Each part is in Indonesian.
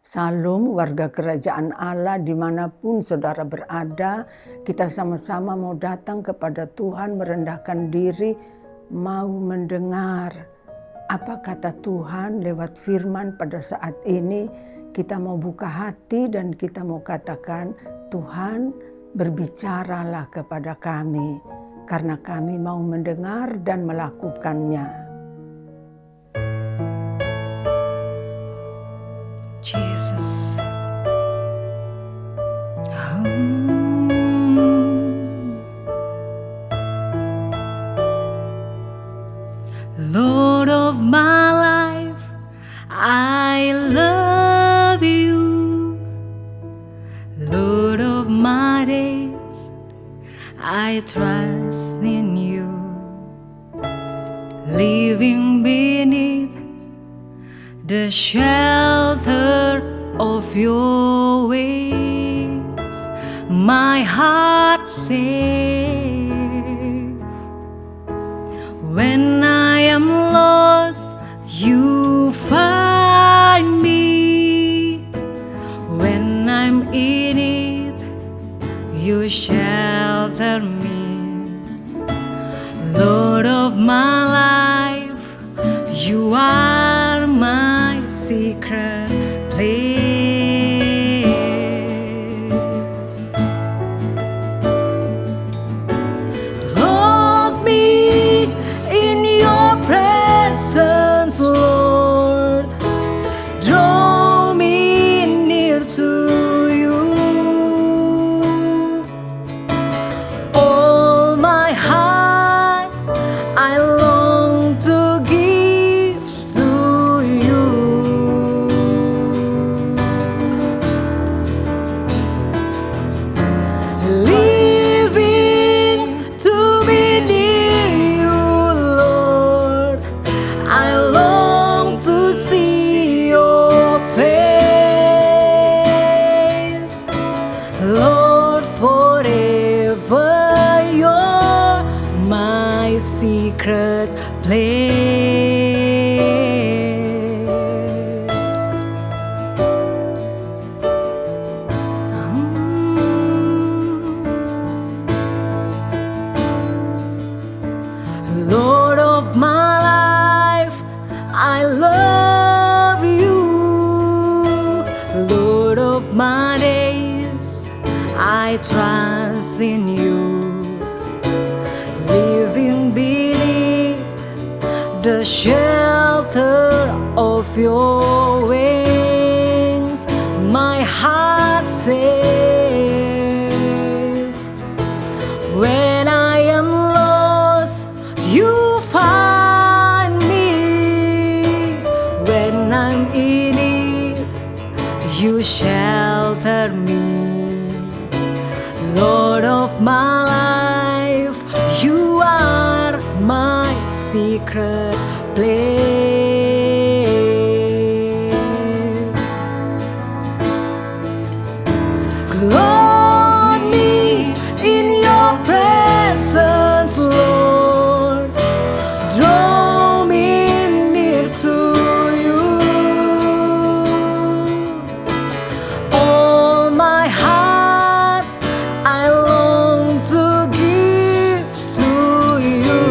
Salam warga kerajaan Allah dimanapun saudara berada, kita sama-sama mau datang kepada Tuhan merendahkan diri, mau mendengar apa kata Tuhan lewat firman pada saat ini. Kita mau buka hati dan kita mau katakan, Tuhan berbicaralah kepada kami, karena kami mau mendengar dan melakukannya. Jesus. Lord of my life, I love you. Lord of my days, I trust in you. Living beneath the shelter of your wings, my heart safe. When I am lost, you find me. When I'm in it, you shelter me. Lord of my life, you are my secret place. Hold me in your presence, Lord. Draw me near to you. All my heart I long to give to you. Living to be near you, Lord. I long to see your face, Lord. Forever you're my secret place. Lord of my life, I love you. Lord of my days, I trust in you. Living beneath the shelter of your wings, my heart safe. When I am lost, you find me. When I'm in it, you shelter me. Lord of my life, you are my secret place. Clothe me in your presence, Lord. Draw me near to you. All my heart I long to give to you.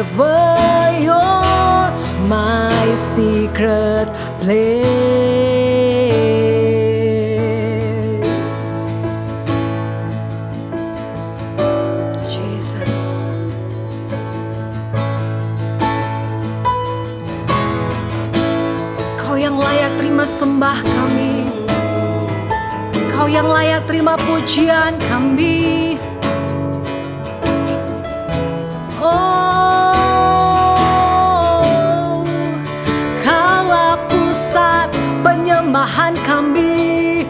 forever you're my secret place. Jesus. Kau yang layak terima sembah kami, Kau yang layak terima pujian kami. Oh, Kaulah pusat penyembahan kami,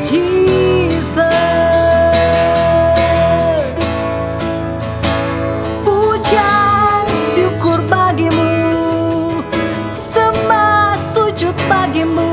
Jesus. Pujian syukur bagimu, sembah sujud bagimu.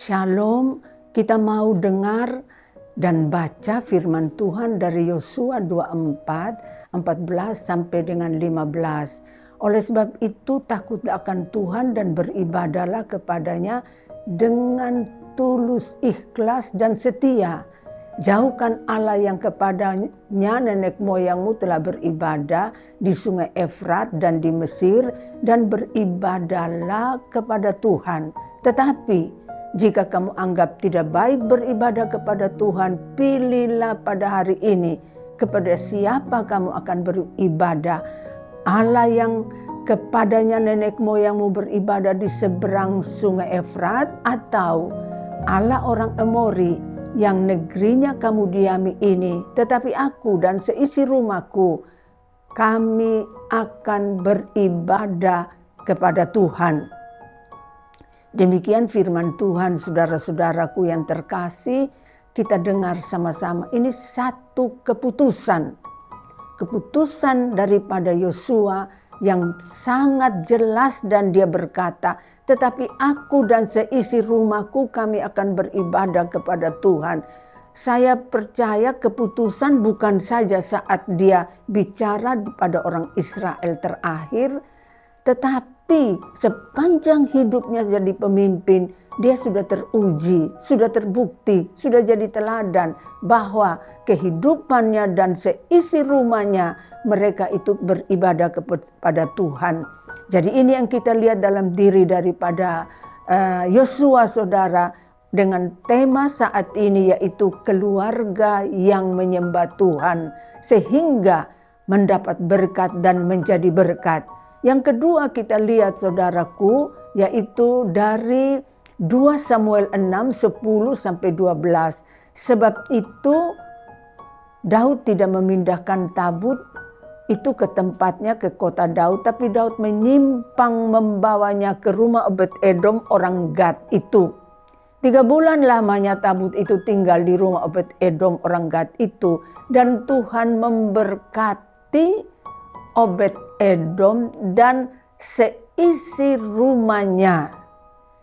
Shalom, kita mau dengar dan baca firman Tuhan dari Yosua 24, 14 sampai dengan 15. Oleh sebab itu takutlah akan Tuhan dan beribadahlah kepadanya dengan tulus, ikhlas dan setia. Jauhkan Allah yang kepadanya nenek moyangmu telah beribadah di sungai Efrat dan di Mesir, dan beribadahlah kepada Tuhan. Tetapi jika kamu anggap tidak baik beribadah kepada Tuhan, pilihlah pada hari ini kepada siapa kamu akan beribadah. Allah yang kepadanya nenek moyangmu beribadah di seberang sungai Efrat, atau Allah orang Amori yang negerinya kamu diami ini. Tetapi aku dan seisi rumahku, kami akan beribadah kepada Tuhan. Demikian firman Tuhan, saudara-saudaraku yang terkasih. Kita dengar sama-sama. Ini satu keputusan daripada Yosua yang sangat jelas, dan dia berkata, tetapi aku dan seisi rumahku kami akan beribadah kepada Tuhan. Saya percaya keputusan bukan saja saat dia bicara pada orang Israel terakhir, tetapi sepanjang hidupnya jadi pemimpin, dia sudah teruji, sudah terbukti, sudah jadi teladan bahwa kehidupannya dan seisi rumahnya mereka itu beribadah kepada Tuhan. Jadi ini yang kita lihat dalam diri daripada Yosua, saudara, dengan tema saat ini yaitu keluarga yang menyembah Tuhan sehingga mendapat berkat dan menjadi berkat. Yang kedua kita lihat, saudaraku, yaitu dari 2 Samuel 6, 10-12. Sebab itu Daud tidak memindahkan tabut itu ke tempatnya, ke kota Daud. Tapi Daud menyimpang membawanya ke rumah Obed-Edom orang Gad itu. 3 bulan lamanya tabut itu tinggal di rumah Obed-Edom orang Gad itu. Dan Tuhan memberkati Obed-Edom dan seisi rumahnya.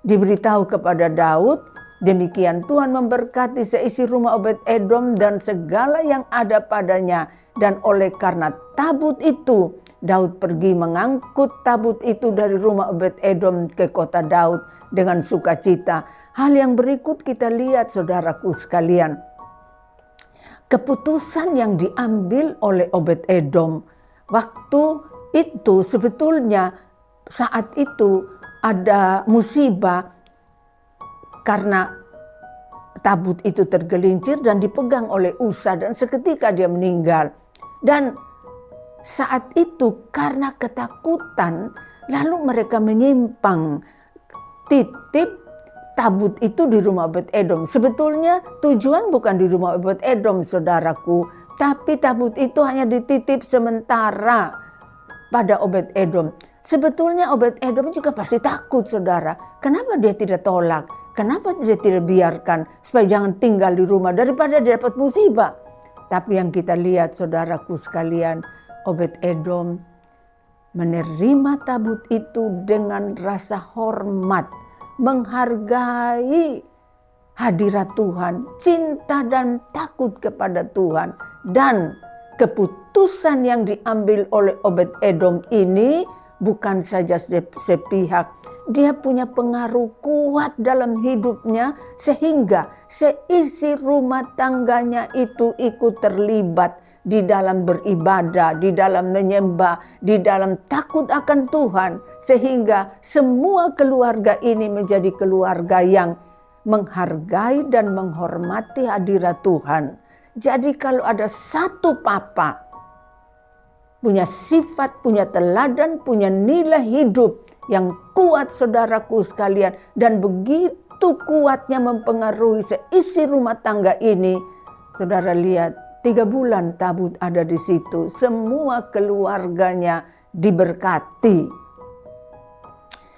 Diberitahu kepada Daud, demikian Tuhan memberkati seisi rumah Obed-Edom dan segala yang ada padanya. Dan oleh karena tabut itu, Daud pergi mengangkut tabut itu dari rumah Obed-Edom ke kota Daud dengan sukacita. Hal yang berikut kita lihat, saudaraku sekalian. Keputusan yang diambil oleh Obed-Edom waktu itu sebetulnya saat itu ada musibah karena tabut itu tergelincir dan dipegang oleh Usa dan seketika dia meninggal. Dan saat itu karena ketakutan lalu mereka menyimpang titip tabut itu di rumah Obed-Edom. Sebetulnya tujuan bukan di rumah Obed-Edom, saudaraku, tapi tabut itu hanya dititip sementara pada Obed-Edom. Sebetulnya Obed-Edom juga pasti takut, saudara. Kenapa dia tidak tolak? Kenapa dia tidak biarkan supaya jangan tinggal di rumah daripada dia dapat musibah? Tapi yang kita lihat, saudaraku sekalian, Obed-Edom menerima tabut itu dengan rasa hormat, menghargai hadirat Tuhan, cinta dan takut kepada Tuhan. Dan keputusan yang diambil oleh Obed-Edom ini bukan saja sepihak, dia punya pengaruh kuat dalam hidupnya sehingga seisi rumah tangganya itu ikut terlibat di dalam beribadah, di dalam menyembah, di dalam takut akan Tuhan. Sehingga semua keluarga ini menjadi keluarga yang menghargai dan menghormati hadirat Tuhan. Jadi kalau ada satu papa punya sifat, punya teladan, punya nilai hidup yang kuat, saudaraku sekalian, dan begitu kuatnya mempengaruhi seisi rumah tangga ini, saudara lihat 3 bulan tabut ada di situ, semua keluarganya diberkati.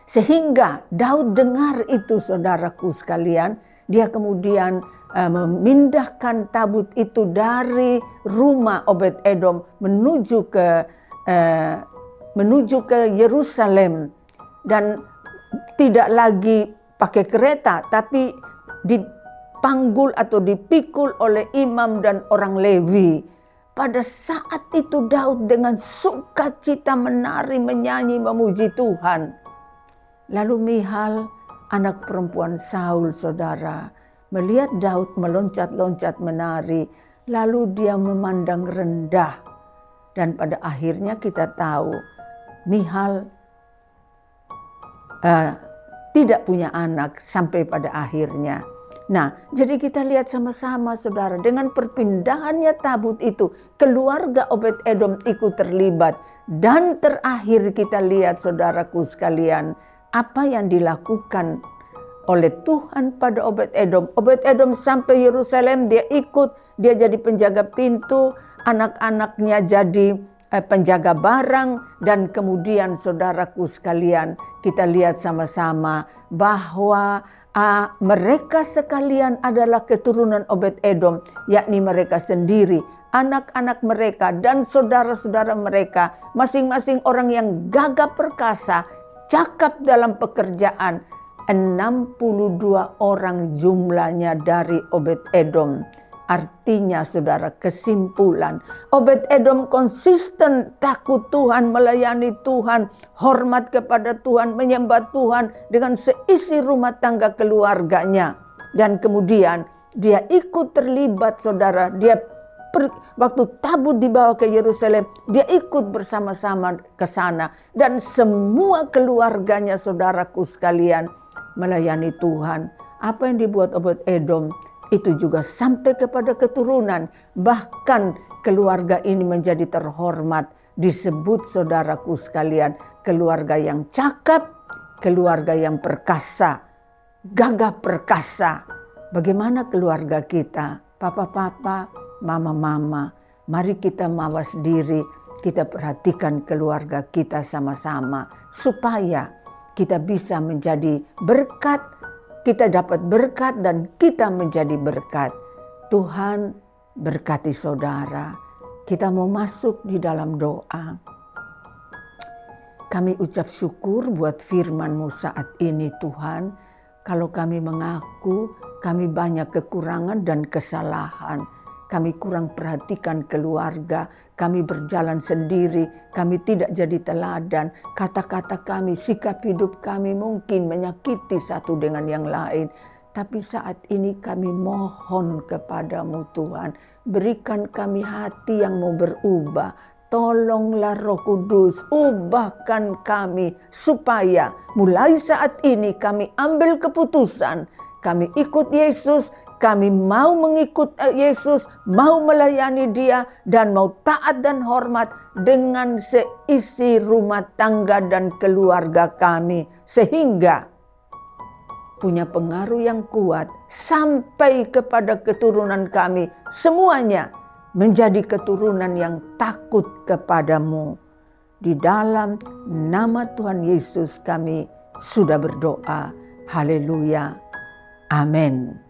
Sehingga Daud dengar itu, saudaraku sekalian, dia kemudian memindahkan tabut itu dari rumah Obed-Edom menuju ke Yerusalem, dan tidak lagi pakai kereta tapi dipanggul atau dipikul oleh imam dan orang Lewi. Pada saat itu Daud dengan sukacita menari, menyanyi, memuji Tuhan. Lalu Mihal, anak perempuan Saul, saudara, melihat Daud meloncat-loncat menari, lalu dia memandang rendah. Dan pada akhirnya kita tahu Mihal tidak punya anak sampai pada akhirnya. Nah, jadi kita lihat sama-sama, saudara, dengan perpindahannya tabut itu, keluarga Obed-Edom ikut terlibat. Dan terakhir kita lihat, saudaraku sekalian, apa yang dilakukan oleh Tuhan pada Obed-Edom. Obed-Edom sampai Yerusalem, dia ikut, dia jadi penjaga pintu, anak-anaknya jadi penjaga barang, dan kemudian saudaraku sekalian, kita lihat sama-sama bahwa mereka sekalian adalah keturunan Obed-Edom, yakni mereka sendiri, anak-anak mereka dan saudara-saudara mereka, masing-masing orang yang gagah perkasa, cakap dalam pekerjaan. 62 orang jumlahnya dari Obed-Edom. Artinya saudara, kesimpulan, Obed-Edom konsisten takut Tuhan, melayani Tuhan, hormat kepada Tuhan, menyembah Tuhan dengan seisi rumah tangga keluarganya. Dan kemudian dia ikut terlibat saudara, waktu tabut dibawa ke Yerusalem, dia ikut bersama-sama ke sana. Dan semua keluarganya saudaraku sekalian melayani Tuhan. Apa yang dibuat Obed-Edom itu juga sampai kepada keturunan. Bahkan keluarga ini menjadi terhormat. Disebut saudaraku sekalian, keluarga yang cakap, keluarga yang perkasa, gagah perkasa. Bagaimana keluarga kita? Papa-papa, mama-mama, mari kita mawas diri, kita perhatikan keluarga kita sama-sama supaya kita bisa menjadi berkat, kita dapat berkat dan kita menjadi berkat. Tuhan berkati saudara. Kita mau masuk di dalam doa. Kami ucap syukur buat firman-Mu saat ini Tuhan. Kalau kami mengaku kami banyak kekurangan dan kesalahan. Kami kurang perhatikan keluarga, kami berjalan sendiri, kami tidak jadi teladan. Kata-kata kami, sikap hidup kami mungkin menyakiti satu dengan yang lain. Tapi saat ini kami mohon kepadamu Tuhan, berikan kami hati yang mau berubah. Tolonglah Roh Kudus, ubahkan kami supaya mulai saat ini kami ambil keputusan. Kami ikut Yesus, kami mau mengikut Yesus, mau melayani Dia, dan mau taat dan hormat dengan seisi rumah tangga dan keluarga kami. Sehingga punya pengaruh yang kuat sampai kepada keturunan kami. Semuanya menjadi keturunan yang takut kepadamu. Di dalam nama Tuhan Yesus kami sudah berdoa. Haleluya. Amin.